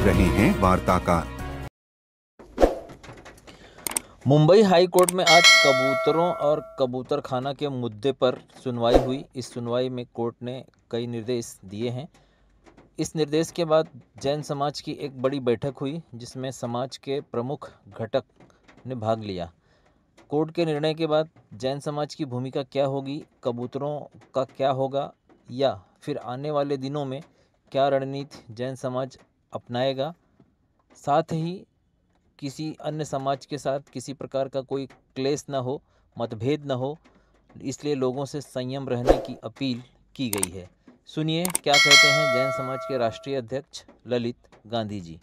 रहे हैं वार्ताकार। Mumbai high court में आज कबूतरों और कबूतरखाना के मुद्दे पर सुनवाई हुई। इस सुनवाई में कोर्ट ने कई निर्देश दिए हैं। इस निर्देश के बाद जैन समाज की एक बड़ी बैठक हुई जिसमें समाज के प्रमुख घटक ने भाग लिया। कोर्ट के निर्णय के बाद जैन समाज की भूमिका क्या होगी, कबूतरों का क्या होगा या फिर आने वाले दिनों में क्या रणनीति जैन समाज अपनाएगा, साथ ही किसी अन्य समाज के साथ किसी प्रकार का कोई क्लेश न हो, मतभेद न हो, इसलिए लोगों से संयम रहने की अपील की गई है। सुनिए क्या कहते हैं जैन समाज के राष्ट्रीय अध्यक्ष ललित गांधी जी।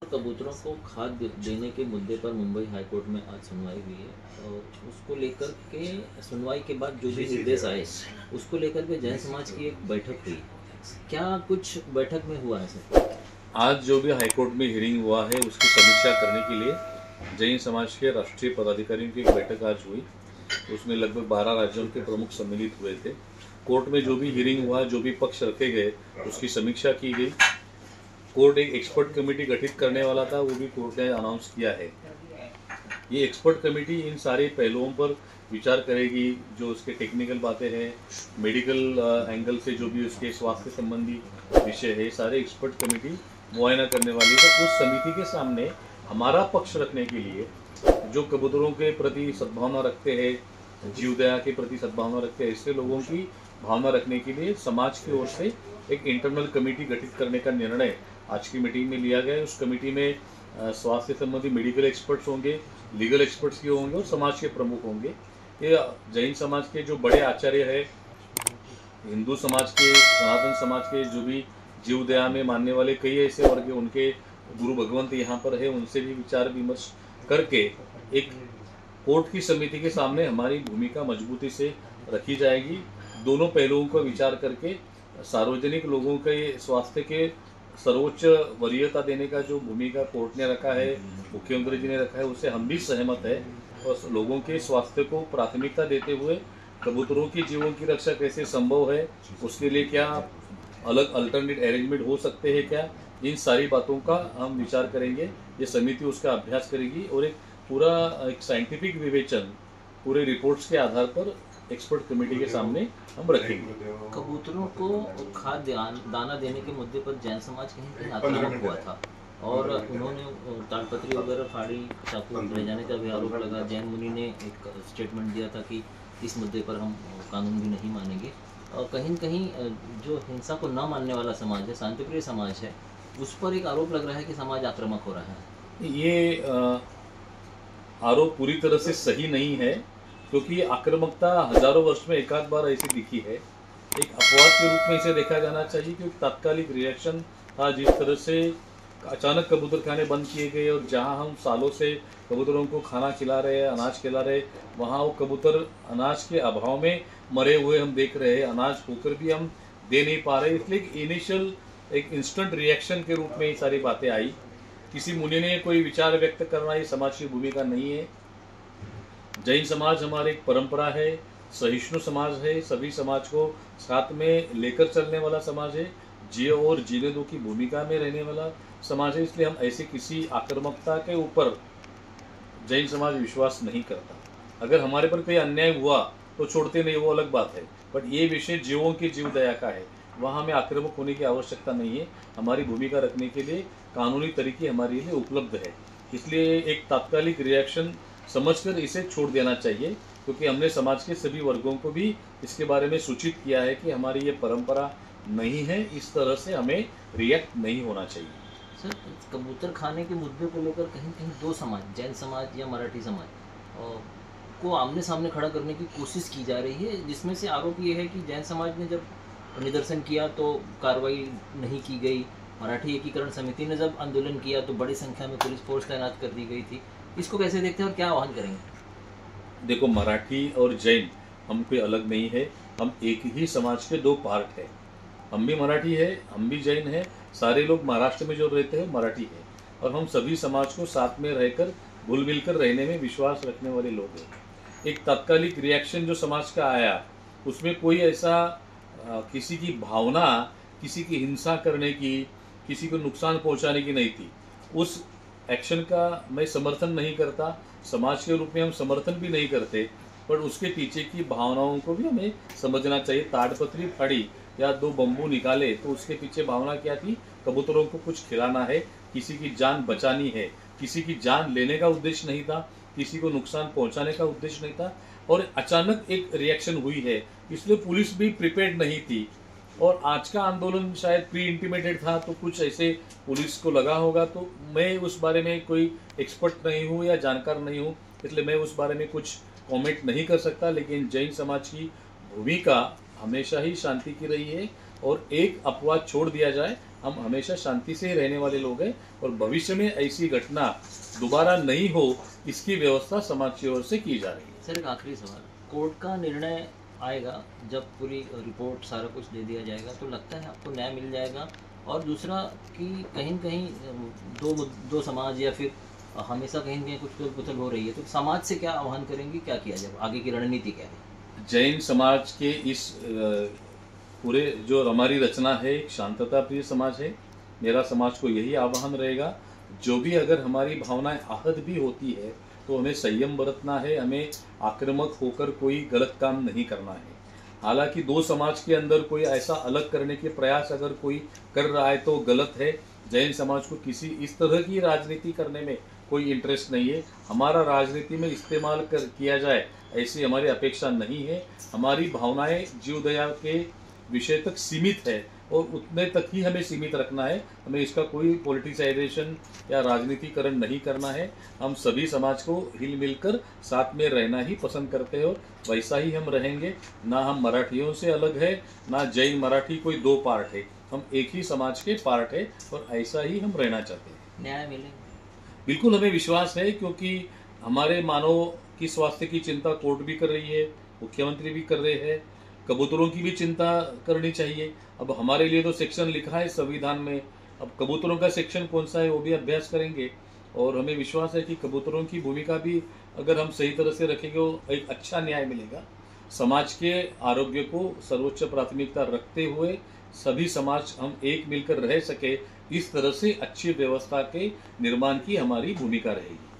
कबूतरों को खाद्य देने के मुद्दे पर मुंबई हाई कोर्ट में आज सुनवाई हुई है और उसको लेकर के सुनवाई के बाद जो भी निर्देश आए उसको लेकर के जैन समाज की एक बैठक हुई। क्या कुछ बैठक में हुआ है सर? आज जो भी हाईकोर्ट में हियरिंग हुआ है उसकी समीक्षा करने के लिए जैन समाज के राष्ट्रीय पदाधिकारियों की एक बैठक आज हुई। उसमें लगभग 12 राज्यों के प्रमुख सम्मिलित हुए थे। कोर्ट में जो भी हियरिंग हुआ, जो भी पक्ष रखे गए, उसकी समीक्षा की गई। कोर्ट एक एक्सपर्ट कमेटी गठित करने वाला था, वो भी कोर्ट ने अनाउंस किया है। ये एक्सपर्ट कमेटी इन सारे पहलुओं पर विचार करेगी, जो उसके टेक्निकल बातें हैं, मेडिकल एंगल से जो भी उसके स्वास्थ्य संबंधी विषय है, सारे एक्सपर्ट कमेटी मुआयना करने वाली है। तो उस समिति के सामने हमारा पक्ष रखने के लिए, जो कबूतरों के प्रति सद्भावना रखते हैं, जीव दया के प्रति सद्भावना रखते हैं, ऐसे लोगों की भावना रखने के लिए समाज की ओर से एक इंटरनल कमेटी गठित करने का निर्णय आज की मीटिंग में लिया गया है। उस कमेटी में स्वास्थ्य संबंधी मेडिकल एक्सपर्ट्स होंगे, लीगल एक्सपर्ट्स भी होंगे और समाज के प्रमुख होंगे। ये जैन समाज के जो बड़े आचार्य है, हिंदू समाज के, सनातन समाज के जो भी जीव दया में मानने वाले कई ऐसे वर्ग हैं, उनके गुरु भगवंत यहाँ पर है, उनसे भी विचार विमर्श करके एक कोर्ट की समिति के सामने हमारी भूमिका मजबूती से रखी जाएगी। दोनों पहलुओं का विचार करके सार्वजनिक लोगों के स्वास्थ्य के सर्वोच्च वरीयता देने का जो भूमिका कोर्ट ने रखा है, मुख्यमंत्री जी ने रखा है, उससे हम भी सहमत है। और लोगों के स्वास्थ्य को प्राथमिकता देते हुए कबूतरों की जीवों की रक्षा कैसे संभव है, उसके लिए क्या अलग अल्टरनेट अरेंजमेंट हो सकते हैं क्या, इन सारी बातों का हम विचार करेंगे। ये समिति उसका अभ्यास करेगी और एक पूरा एक साइंटिफिक विवेचन पूरे रिपोर्ट्स के आधार पर एक्सपर्ट कमेटी के सामने हम रखेंगे। कबूतरों को खाद्य दाना देने के मुद्दे पर जैन समाज कहीं कहीं आक्रामक हुआ था और उन्होंने ताड़पत्री वगैरह फाड़ी, चाकू ले जाने का भी आरोप लगा। जैन मुनि ने एक स्टेटमेंट दिया था कि इस मुद्दे पर हम कानून भी नहीं मानेंगे। और कहीं न कहीं जो हिंसा को न मानने वाला समाज है, शांतिप्रिय समाज है, उस पर एक आरोप लग रहा है कि समाज आक्रामक हो रहा है। ये आरोप पूरी तरह से सही नहीं है, क्योंकि आक्रामकता हजारों वर्ष में एक आध बार ऐसी दिखी है। एक अपवाद के रूप में इसे देखा जाना चाहिए, क्योंकि तात्कालिक रिएक्शन था। जिस तरह से अचानक कबूतर खाने बंद किए गए और जहां हम सालों से कबूतरों को खाना खिला रहे हैं, अनाज खिला रहे, वहां वो कबूतर अनाज के अभाव में मरे हुए हम देख रहे हैं। अनाज होकर भी हम दे नहीं पा रहे। इसलिए एक इनिशियल एक इंस्टेंट रिएक्शन के रूप में ये सारी बातें आई। किसी मुनि ने कोई विचार व्यक्त करना ये समाज की भूमिका नहीं है। जैन समाज हमारी एक परंपरा है, सहिष्णु समाज है, सभी समाज को साथ में लेकर चलने वाला समाज है, जियो और जीने दो की भूमिका में रहने वाला समाज है। इसलिए हम ऐसे किसी आक्रामकता के ऊपर जैन समाज विश्वास नहीं करता। अगर हमारे पर कोई अन्याय हुआ तो छोड़ते नहीं, वो अलग बात है, बट ये विषय जीवों की जीव दया का है, वहाँ हमें आक्रामक होने की आवश्यकता नहीं है। हमारी भूमिका रखने के लिए कानूनी तरीके हमारे लिए उपलब्ध है। इसलिए एक तात्कालिक रिएक्शन समझकर इसे छोड़ देना चाहिए, क्योंकि हमने समाज के सभी वर्गों को भी इसके बारे में सूचित किया है कि हमारी ये परंपरा नहीं है, इस तरह से हमें रिएक्ट नहीं होना चाहिए। सर, कबूतर खाने के मुद्दे को लेकर कहीं कहीं दो समाज, जैन समाज या मराठी समाज को आमने सामने खड़ा करने की कोशिश की जा रही है, जिसमें से आरोप ये है कि जैन समाज ने जब निदर्शन किया तो कार्रवाई नहीं की गई, मराठी एकीकरण समिति ने जब आंदोलन किया तो बड़ी संख्या में पुलिस फोर्स तैनात कर दी गई थी। इसको कैसे देखते हैं और क्या आह्वान करेंगे? देखो, मराठी और जैन हम कोई अलग नहीं है, हम एक ही समाज के दो पार्ट है। हम भी मराठी है, हम भी जैन है, सारे लोग महाराष्ट्र में जो रहते हैं मराठी है, और हम सभी समाज को साथ में रहकर घुल मिल कर रहने में विश्वास रखने वाले लोग हैं। एक तात्कालिक रिएक्शन जो समाज का आया, उसमें कोई ऐसा किसी की भावना किसी की हिंसा करने की, किसी को नुकसान पहुंचाने की नहीं थी। उस एक्शन का मैं समर्थन नहीं करता, समाज के रूप में हम समर्थन भी नहीं करते, पर उसके पीछे की भावनाओं को भी हमें समझना चाहिए। ताड़पत्री फाड़ी या 2 बम्बू निकाले तो उसके पीछे भावना क्या थी? कबूतरों को कुछ खिलाना है, किसी की जान बचानी है, किसी की जान लेने का उद्देश्य नहीं था, किसी को नुकसान पहुंचाने का उद्देश्य नहीं था। और अचानक एक रिएक्शन हुई है, इसलिए पुलिस भी प्रिपेयर्ड नहीं थी। और आज का आंदोलन शायद प्री इंटीमेटेड था, तो कुछ ऐसे पुलिस को लगा होगा। तो मैं उस बारे में कोई एक्सपर्ट नहीं हूँ या जानकार नहीं हूँ, इसलिए मैं उस बारे में कुछ कमेंट नहीं कर सकता। लेकिन जैन समाज की भूमिका हमेशा ही शांति की रही है, और एक अपवाद छोड़ दिया जाए, हम हमेशा शांति से ही रहने वाले लोग हैं, और भविष्य में ऐसी घटना दोबारा नहीं हो, इसकी व्यवस्था समाज की ओर से की जा रही है। सर एक आखिरी सवाल, कोर्ट का निर्णय आएगा जब पूरी रिपोर्ट सारा कुछ दे दिया जाएगा, तो लगता है आपको न्याय मिल जाएगा? और दूसरा कि कहीं न कहीं दो समाज या फिर हमेशा कहीं न कहीं कुछ उथल-पुथल हो रही है, तो समाज से क्या आह्वान करेंगे, क्या किया जाए, आगे की रणनीति क्या है? जैन समाज के इस पूरे जो हमारी रचना है, एक शांतता प्रिय समाज है। मेरा समाज को यही आह्वान रहेगा, जो भी अगर हमारी भावनाएं आहत भी होती है तो हमें संयम बरतना है, हमें आक्रामक होकर कोई गलत काम नहीं करना है। हालांकि 2 समाज के अंदर कोई ऐसा अलग करने के प्रयास अगर कोई कर रहा है तो गलत है। जैन समाज को किसी इस तरह की राजनीति करने में कोई इंटरेस्ट नहीं है। हमारा राजनीति में इस्तेमाल किया जाए ऐसी हमारी अपेक्षा नहीं है। हमारी भावनाएं जीवदया के विषय तक सीमित है, और उतने तक ही हमें सीमित रखना है। हमें इसका कोई पॉलिटिसाइजेशन या राजनीतिकरण नहीं करना है। हम सभी समाज को हिल मिलकर साथ में रहना ही पसंद करते हैं, और वैसा ही हम रहेंगे। ना हम मराठियों से अलग है, ना जैन मराठी कोई 2 पार्ट है, हम एक ही समाज के पार्ट है, और ऐसा ही हम रहना चाहते हैं। न्याय मिलेगा? बिल्कुल हमें विश्वास है, क्योंकि हमारे मानव की स्वास्थ्य की चिंता कोर्ट भी कर रही है, मुख्यमंत्री भी कर रहे हैं, कबूतरों की भी चिंता करनी चाहिए। अब हमारे लिए तो सेक्शन लिखा है संविधान में, अब कबूतरों का सेक्शन कौन सा है वो भी अभ्यास करेंगे, और हमें विश्वास है कि कबूतरों की भूमिका भी अगर हम सही तरह से रखेंगे तो एक अच्छा न्याय मिलेगा। समाज के आरोग्य को सर्वोच्च प्राथमिकता रखते हुए सभी समाज हम एक मिलकर रह सके, इस तरह से अच्छी व्यवस्था के निर्माण की हमारी भूमिका रहेगी।